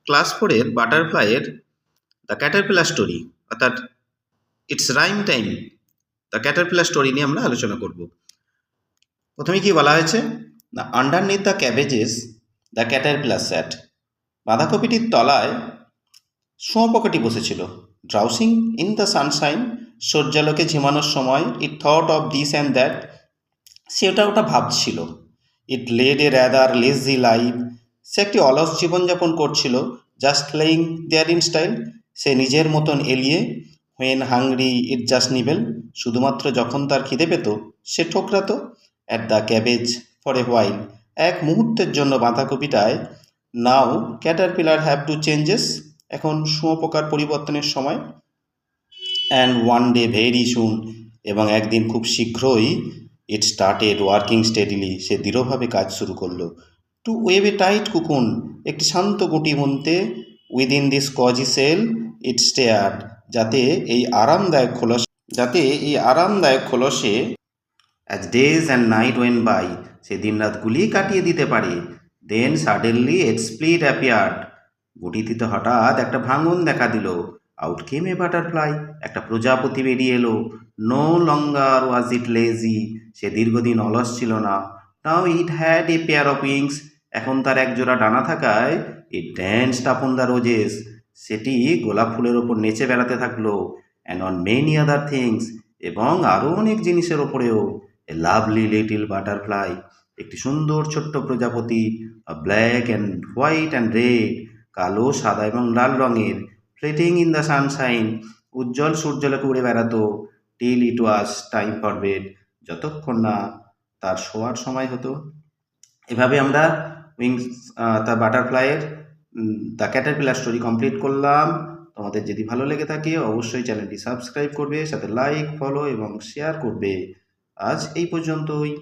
Class 4-এর বাটারফ্লাইয়ের the caterpillar story অর্থাৎ it's rhyme time the caterpillar story নিয়ে আমরা আলোচনা করব। প্রথমে কি বলা হয়েছে না, underneath the cabbages the caterpillar sat. বাঁধাকপিটির তলায় শুঁয়োপোকাটি বসেছিল। ড্রাউসিং ইন দ্য সানশাইন, সূর্যালোকে ঝিমানোর সময় it thought of this and that, সে ওটা ভাবছিল। It led a rather lazy life, সে একটি অলস জীবনযাপন করছিল। Just lying there in style, সে নিজের মতন এলিয়ে। When hungry it just nibbled, শুধুমাত্র যখন তার খিদে পেত সে ঠোকরাতো। At the cabbage for a while, এক মুহূর্তের জন্য বাঁধাকপিটায়। Now caterpillar have to changes, এখন শুঁয়োপোকার পরিবর্তনের সময়। And one day very soon, এবং একদিন খুব শীঘ্রই ইট স্টার্টেড ওয়ার্কিং স্টেডিলি, সে দৃঢ়ভাবে কাজ শুরু করলো। To weave a tight cocoon, একটি শান্ত গুটি বুনতে। Within this cosy cell it stayed, যাতে এই আরামদায়ক খোলসে as days and night when by, সে দিন রাতগুলি কাটিয়ে দিতে পারে। দেন সাডেনলি ইট স্প্লিট অ্যাপিয়ার্ড, গুটিটিতে হঠাৎ একটা ভাঙন দেখা দিল। আউট কেম এ বাটারফ্লাই, একটা প্রজাপতি বেরিয়ে এলো। নো লঙ্গার ওয়াজ ইট লেজি, সে দীর্ঘদিন অলস ছিল না। Now it had a pair of wings, এখন তার একজোড়া ডানা থাকায় it danced upon the roses, সেটি গোলাপ ফুলের ওপর নেচে বেড়াতে থাকলো। And on many other things, এবং আরও অনেক জিনিসের ওপরেও। এ লাভলি লিটিল বাটারফ্লাই, একটি সুন্দর ছোট্ট প্রজাপতি। Black and white and red, কালো সাদা এবং লাল রঙের। ফ্লেটিং ইন দ্য সানশাইন, উজ্জ্বল সূর্যালোকে উড়ে বেড়াতো। Till it was time for bed, যতক্ষণ না তার শোয়ার সময় হতো। এভাবে আমরা উইংস দ্য বাটারফ্লাইয়ের দ্য ক্যাটারপিলার স্টোরি কমপ্লিট করলাম। তোমাদের যদি ভালো লেগে থাকে অবশ্যই চ্যানেলটি সাবস্ক্রাইব করবে, সাথে লাইক, ফলো এবং শেয়ার করবে। আজ এই পর্যন্তই।